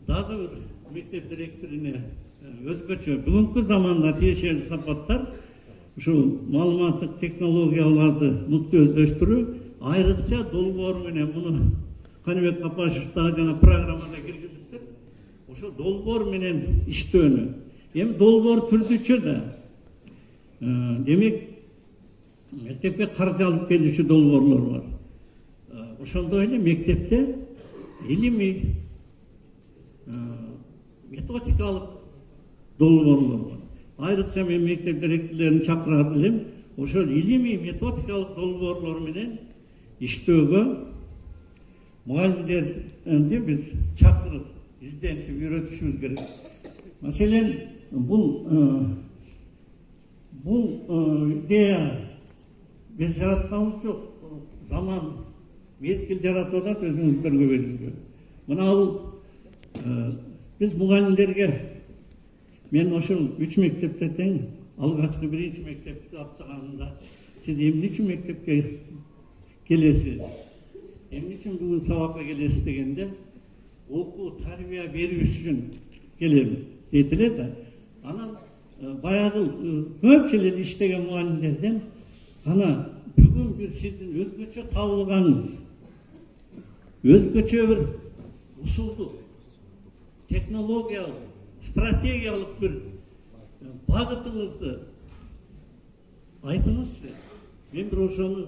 Dagы bir mектеп директоруне өзгөчө бүгүнкү заманда тиешелүү сапаттар ушул маалыматтык технологияларды мыкты өздөштүрүү, айрыкча долбоор менен муну Каныбек Капашев дагы жана программада киргизиптир. Ошо долбоор менен иштөөнү. Эми долбоор түрдүчө да демек мектепке каржы алып келүүчү долбоорлор бар. Ошондой эле мектепте илимий методикалык долбоорлор бар. Айрыкча мен мектеп директорлорун чакырат элем. Ошол илимий методикалык долбоорлор менен иштөөгө мугалимдерди биз чакырып, издентип үйрөтүшүбүз керек. Маселен, бул идея биз жаратканыбыз жок. Заман мезгил жаратып атат, өзүңүздөргө белгилүү. Мына бул биз мугалимдерге мен ошол 3 мектепте тең алгачкы 1-чи мектепти аптаганында сиз эмне үчүн мектепке келесиз? Эмне үчүн бүгүн сабакка келесиз дегенде окуу тарбия берүү үчүн келем дейт эле да. Анан баягы көпчү эле иштеген мугалимдерден кана бүгүн бир сиздин өзгөчө табылганыңыз, өзгөчө бир усулдук, технологиялык, стратегиялык бир багытыңызды айтыңызчы. Мен бир ошону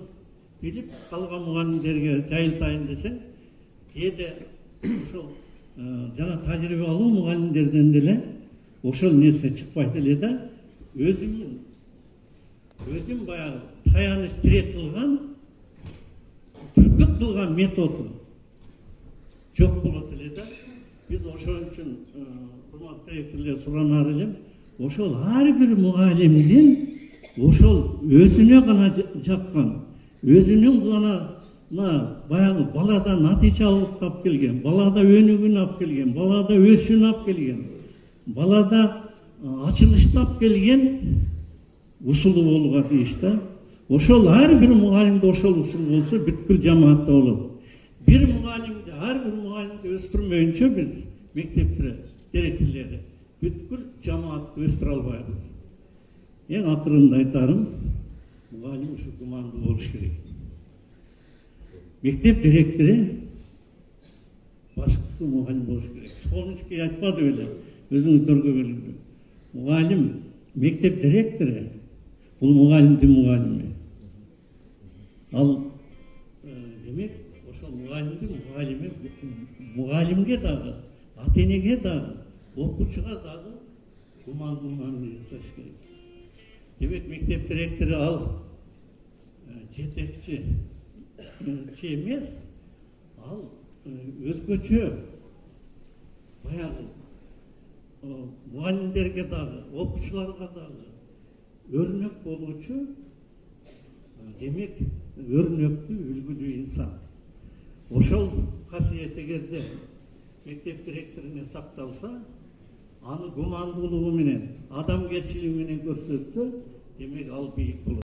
билип калган мугалимдерге жайылтайын десем, кээде ошол жана тажрыйба алуу мугалимдерден деле ошол нерсе чыкпайт эле да, өзүм баягы таяныч тирет кылган, түркүп кылган методу жок болот эле да. Биз ошол үчүн урматтуу директорлор суранар элем, ошол ар бир мугалимдин ошол өзүнө гана жаккан, өзүнүн гана баягы балада натыйжа алып келген, балада өнүгүүнү алып келген, балада өсүүнү алып келген, балада ачылышты алып келген усулу болууга тийиш да. Ошол ар бир мугалимде ошол усул болсо бүткүл жамаатта болот. Бир мугалимди, ар бир мугалимди өстүрмөйүнчө биз мектеп директорлору бүткүл жамаатты өстүрө албайбыз. Эң акырында айтарым, мугалим ушу гумандуу болуш керек. Мектеп директору башкысы мугалим болуш керек. Солнечки айтпады эле, өзүңүздөргө белгилүү. Мугалим, мектеп директору бул мугалимдин мугалими. Ал демек ошол мугалимдин мугалими, мугалимге дагы, ата-энеге дагы, окуучуга дагы гумандуу мамиле жасаш керек. Демек мектеп директору ал жетекчи эмес, ал өзгөчө баягы мугалимдерге дагы, окуучуларга дагы өрнөк болуучу, демек өрнөктүү, үлгүлүү инсан. Ошол касиет эгерде мектеп директоруна сакталса, аны гумандуулугу менен, адамгерчилиги менен көрсөтсө, демек ал бийик болот.